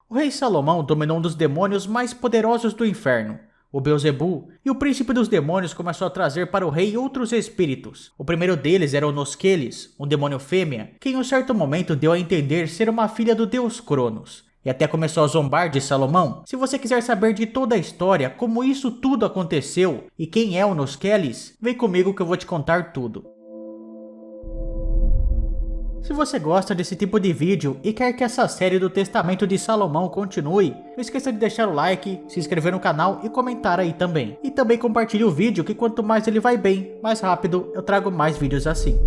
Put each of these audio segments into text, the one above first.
O rei Salomão dominou um dos demônios mais poderosos do inferno, o Beelzebu, e o príncipe dos demônios começou a trazer para o rei outros espíritos. O primeiro deles era o Nosqueles, um demônio fêmea, que em um certo momento deu a entender ser uma filha do deus Cronos. E até começou a zombar de Salomão. Se você quiser saber de toda a história, como isso tudo aconteceu e quem é o Nosqueles, vem comigo que eu vou te contar tudo. Se você gosta desse tipo de vídeo e quer que essa série do Testamento de Salomão continue, não esqueça de deixar o like, se inscrever no canal e comentar aí também. E também compartilhe o vídeo, que quanto mais ele vai bem, mais rápido eu trago mais vídeos assim.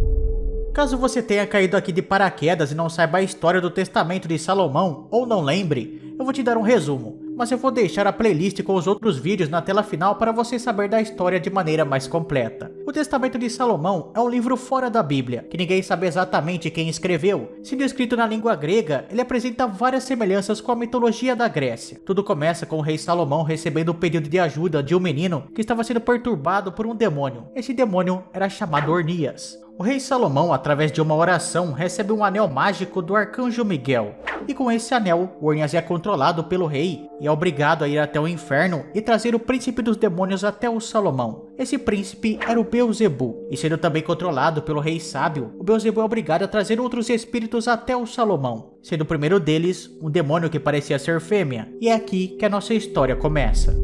Caso você tenha caído aqui de paraquedas e não saiba a história do Testamento de Salomão, ou não lembre, eu vou te dar um resumo, mas eu vou deixar a playlist com os outros vídeos na tela final para você saber da história de maneira mais completa. O Testamento de Salomão é um livro fora da Bíblia, que ninguém sabe exatamente quem escreveu. Sendo escrito na língua grega, ele apresenta várias semelhanças com a mitologia da Grécia. Tudo começa com o rei Salomão recebendo um pedido de ajuda de um menino que estava sendo perturbado por um demônio. Esse demônio era chamado Ornias. O rei Salomão, através de uma oração, recebe um anel mágico do arcanjo Miguel. E com esse anel, o Ornias é controlado pelo rei e é obrigado a ir até o inferno e trazer o príncipe dos demônios até o Salomão. Esse príncipe era o Beelzebu, e sendo também controlado pelo rei sábio, o Beelzebu é obrigado a trazer outros espíritos até o Salomão, sendo o primeiro deles um demônio que parecia ser fêmea. E é aqui que a nossa história começa.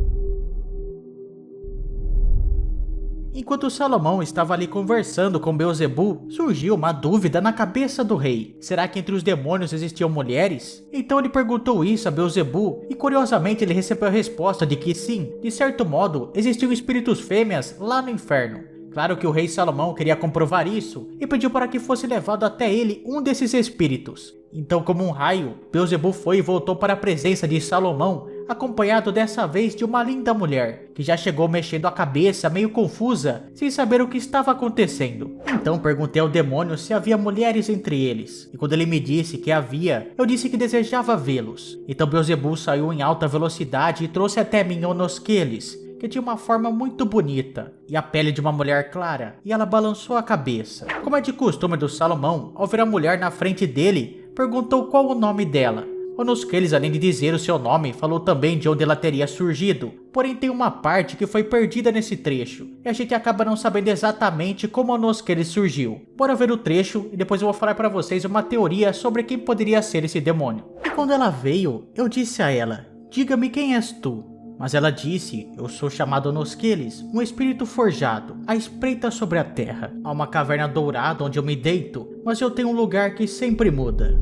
Enquanto Salomão estava ali conversando com Beelzebu, surgiu uma dúvida na cabeça do rei. Será que entre os demônios existiam mulheres? Então ele perguntou isso a Beelzebu e curiosamente ele recebeu a resposta de que sim, de certo modo, existiam espíritos fêmeas lá no inferno. Claro que o rei Salomão queria comprovar isso e pediu para que fosse levado até ele um desses espíritos. Então, como um raio, Beelzebu foi e voltou para a presença de Salomão, acompanhado dessa vez de uma linda mulher, que já chegou mexendo a cabeça meio confusa, sem saber o que estava acontecendo. Então perguntei ao demônio se havia mulheres entre eles, e quando ele me disse que havia, eu disse que desejava vê-los. Então Beelzebu saiu em alta velocidade e trouxe até mim o Nosqueles, que tinha uma forma muito bonita e a pele de uma mulher clara, e ela balançou a cabeça. Como é de costume do Salomão, ao ver a mulher na frente dele, perguntou qual o nome dela. O Nosqueles, além de dizer o seu nome, falou também de onde ela teria surgido. Porém tem uma parte que foi perdida nesse trecho, e a gente acaba não sabendo exatamente como o Nosqueles surgiu. Bora ver o trecho e depois eu vou falar para vocês uma teoria sobre quem poderia ser esse demônio. E quando ela veio, eu disse a ela: "Diga-me quem és tu?" Mas ela disse: "Eu sou chamado Nosqueles, um espírito forjado, à espreita sobre a terra. Há uma caverna dourada onde eu me deito, mas eu tenho um lugar que sempre muda."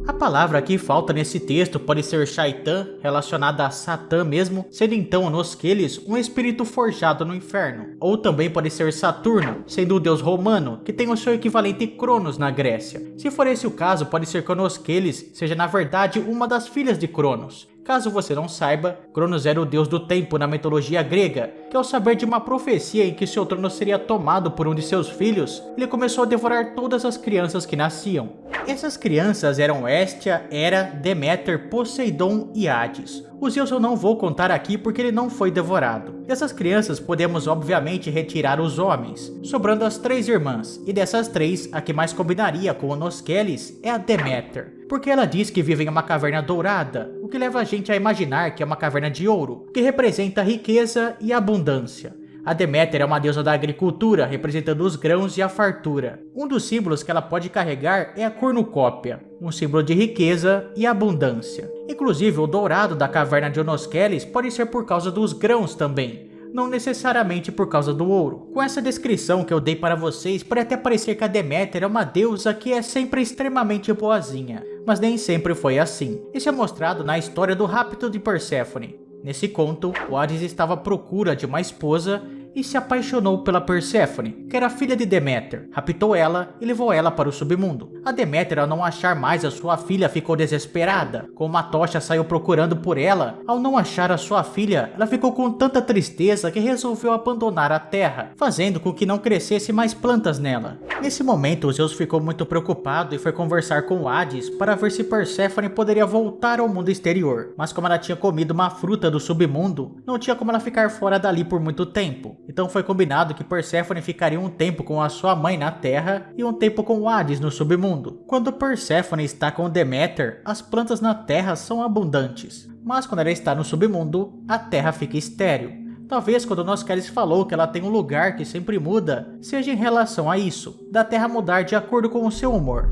A palavra que falta nesse texto pode ser Shaitan, relacionada a Satã mesmo, sendo então o Nosqueles um espírito forjado no inferno. Ou também pode ser Saturno, sendo o deus romano, que tem o seu equivalente Cronos na Grécia. Se for esse o caso, pode ser que o Nosqueles seja na verdade uma das filhas de Cronos. Caso você não saiba, Cronos era o deus do tempo na mitologia grega, que ao saber de uma profecia em que seu trono seria tomado por um de seus filhos, ele começou a devorar todas as crianças que nasciam. Essas crianças eram Hestia, Hera, Deméter, Poseidon e Hades. Os Zeus eu não vou contar aqui porque ele não foi devorado. Dessas crianças podemos obviamente retirar os homens, sobrando as 3 irmãs, e dessas 3, a que mais combinaria com o Nosqueles é a Deméter, porque ela diz que vive em uma caverna dourada, o que leva a gente a imaginar que é uma caverna de ouro, que representa a riqueza e a abundância. A Deméter é uma deusa da agricultura, representando os grãos e a fartura. Um dos símbolos que ela pode carregar é a cornucópia, um símbolo de riqueza e abundância. Inclusive, o dourado da caverna de Nosqueles pode ser por causa dos grãos também, não necessariamente por causa do ouro. Com essa descrição que eu dei para vocês, pode até parecer que a Deméter é uma deusa que é sempre extremamente boazinha, mas nem sempre foi assim. Isso é mostrado na história do rapto de Perséfone. Nesse conto, o Hades estava à procura de uma esposa e se apaixonou pela Perséfone, que era filha de Deméter, raptou ela e levou ela para o submundo. A Deméter, ao não achar mais a sua filha, ficou desesperada. Com uma tocha saiu procurando por ela. Ao não achar a sua filha, ela ficou com tanta tristeza que resolveu abandonar a terra, fazendo com que não crescesse mais plantas nela. Nesse momento, Zeus ficou muito preocupado e foi conversar com Hades para ver se Perséfone poderia voltar ao mundo exterior. Mas como ela tinha comido uma fruta do submundo, não tinha como ela ficar fora dali por muito tempo. Então foi combinado que Perséfone ficaria um tempo com a sua mãe na Terra e um tempo com Hades no submundo. Quando Perséfone está com Deméter, as plantas na Terra são abundantes, mas quando ela está no submundo, a Terra fica estéril. Talvez quando Noskelis falou que ela tem um lugar que sempre muda, seja em relação a isso, da Terra mudar de acordo com o seu humor.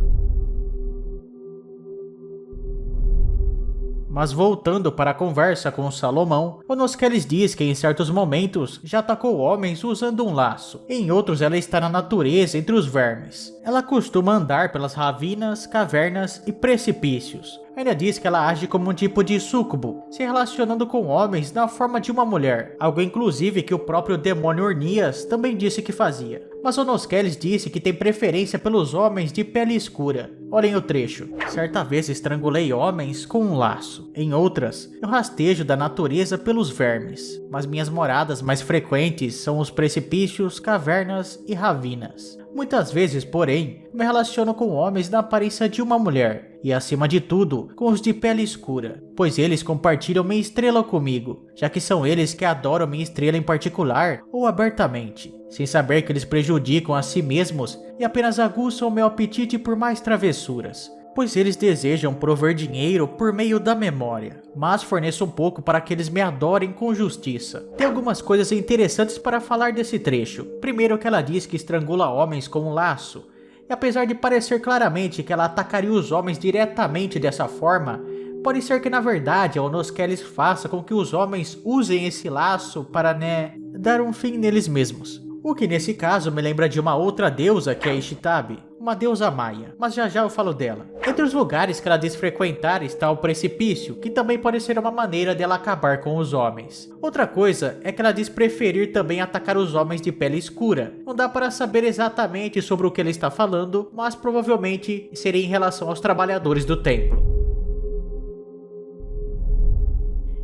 Mas voltando para a conversa com Salomão, o Noskelis diz que em certos momentos já atacou homens usando um laço. Em outros ela está na natureza entre os vermes. Ela costuma andar pelas ravinas, cavernas e precipícios. Ainda diz que ela age como um tipo de súcubo, se relacionando com homens na forma de uma mulher, algo inclusive que o próprio demônio Ornias também disse que fazia. Mas o Noskelis disse que tem preferência pelos homens de pele escura. Olhem o trecho. Certa vez estrangulei homens com um laço. Em outras, eu rastejo da natureza pelos vermes. Mas minhas moradas mais frequentes são os precipícios, cavernas e ravinas. Muitas vezes, porém, me relaciono com homens na aparência de uma mulher, e acima de tudo, com os de pele escura, pois eles compartilham minha estrela comigo, já que são eles que adoram minha estrela em particular ou abertamente, sem saber que eles prejudicam a si mesmos e apenas aguçam o meu apetite por mais travessuras. Pois eles desejam prover dinheiro por meio da memória, mas forneço um pouco para que eles me adorem com justiça. Tem algumas coisas interessantes para falar desse trecho. Primeiro que ela diz que estrangula homens com um laço, e apesar de parecer claramente que ela atacaria os homens diretamente dessa forma, pode ser que na verdade a Noskelis faça com que os homens usem esse laço para, dar um fim neles mesmos. O que nesse caso me lembra de uma outra deusa que é Ishitabi, uma deusa maia, mas já eu falo dela. Entre os lugares que ela diz frequentar está o precipício, que também pode ser uma maneira dela acabar com os homens. Outra coisa é que ela diz preferir também atacar os homens de pele escura. Não dá para saber exatamente sobre o que ela está falando, mas provavelmente seria em relação aos trabalhadores do templo.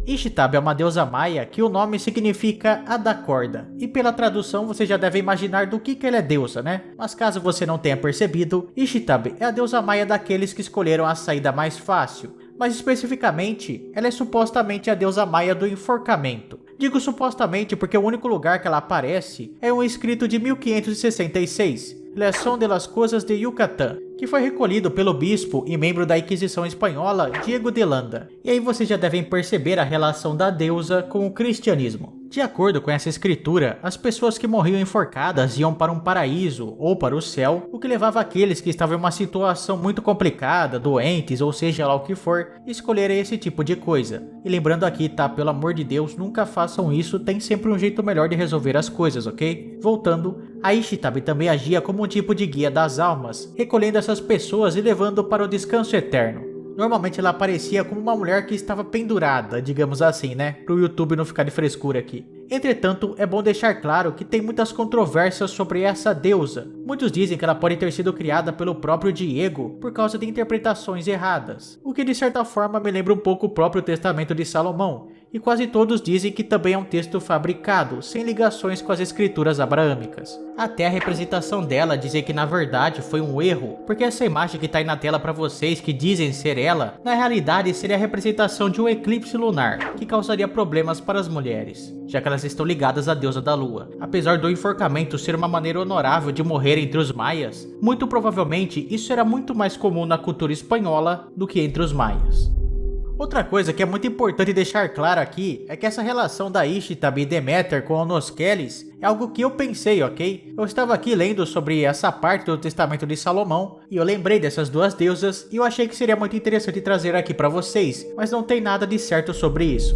Ishitabi é uma deusa maia que o nome significa a da corda, e pela tradução você já deve imaginar do que ela é deusa, né? Mas caso você não tenha percebido, Ishitabi é a deusa maia daqueles que escolheram a saída mais fácil, mas especificamente, ela é supostamente a deusa maia do enforcamento. Digo supostamente porque o único lugar que ela aparece é um escrito de 1566, Leção de las Cosas de Yucatán, que foi recolhido pelo bispo e membro da Inquisição Espanhola, Diego de Landa. E aí vocês já devem perceber a relação da deusa com o cristianismo. De acordo com essa escritura, as pessoas que morriam enforcadas iam para um paraíso ou para o céu, o que levava aqueles que estavam em uma situação muito complicada, doentes ou seja lá o que for, escolherem esse tipo de coisa. E lembrando aqui, tá? Pelo amor de Deus, nunca façam isso, tem sempre um jeito melhor de resolver as coisas, ok? Voltando, a Ishitabi também agia como um tipo de guia das almas, recolhendo essas pessoas e levando para o descanso eterno. Normalmente ela aparecia como uma mulher que estava pendurada, digamos assim, né? Para o YouTube não ficar de frescura aqui. Entretanto, é bom deixar claro que tem muitas controvérsias sobre essa deusa. Muitos dizem que ela pode ter sido criada pelo próprio Diego por causa de interpretações erradas, o que de certa forma me lembra um pouco o próprio Testamento de Salomão, e quase todos dizem que também é um texto fabricado, sem ligações com as escrituras abraâmicas. Até a representação dela dizem que na verdade foi um erro, porque essa imagem que está aí na tela para vocês que dizem ser ela, na realidade seria a representação de um eclipse lunar, que causaria problemas para as mulheres, já que elas estão ligadas à deusa da lua. Apesar do enforcamento ser uma maneira honorável de morrer entre os maias, muito provavelmente isso era muito mais comum na cultura espanhola do que entre os maias. Outra coisa que é muito importante deixar claro aqui é que essa relação da Ishitabi e Deméter com o Noskelis é algo que eu pensei, ok? Eu estava aqui lendo sobre essa parte do Testamento de Salomão e eu lembrei dessas duas deusas e eu achei que seria muito interessante trazer aqui para vocês, mas não tem nada de certo sobre isso.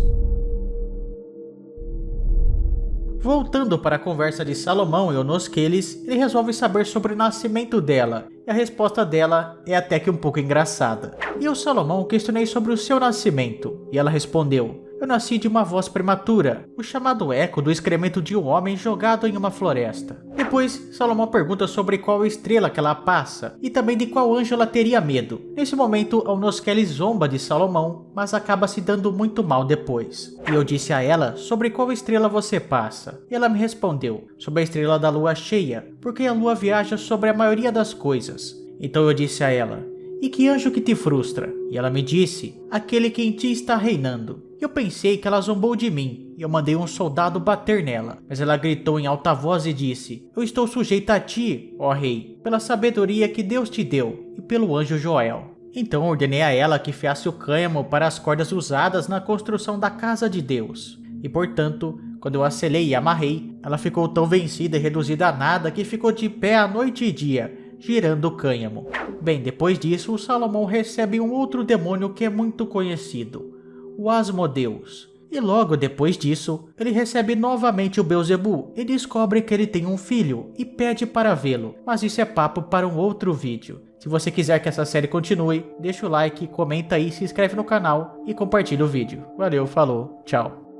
Voltando para a conversa de Salomão e o Noskelis, ele resolve saber sobre o nascimento dela, e a resposta dela é até que um pouco engraçada. E o Salomão questionei sobre o seu nascimento, e ela respondeu: eu nasci de uma voz prematura, o chamado eco do excremento de um homem jogado em uma floresta. Depois, Salomão pergunta sobre qual estrela que ela passa, e também de qual anjo ela teria medo. Nesse momento, o Noskelis zomba de Salomão, mas acaba se dando muito mal depois. E eu disse a ela sobre qual estrela você passa, e ela me respondeu sobre a estrela da lua cheia, porque a lua viaja sobre a maioria das coisas. Então eu disse a ela: e que anjo que te frustra? E ela me disse: aquele que em ti está reinando. Eu pensei que ela zombou de mim, e eu mandei um soldado bater nela. Mas ela gritou em alta voz e disse: eu estou sujeita a ti, ó rei, pela sabedoria que Deus te deu e pelo anjo Joel. Então ordenei a ela que fiasse o cânhamo para as cordas usadas na construção da casa de Deus. E portanto, quando eu a selei e amarrei, ela ficou tão vencida e reduzida a nada que ficou de pé a noite e dia, girando o cânhamo. Bem, depois disso, o Salomão recebe um outro demônio que é muito conhecido, o Asmodeus. E logo depois disso, ele recebe novamente o Belzebu e descobre que ele tem um filho e pede para vê-lo, mas isso é papo para um outro vídeo. Se você quiser que essa série continue, deixa o like, comenta aí, se inscreve no canal e compartilha o vídeo. Valeu, falou, tchau.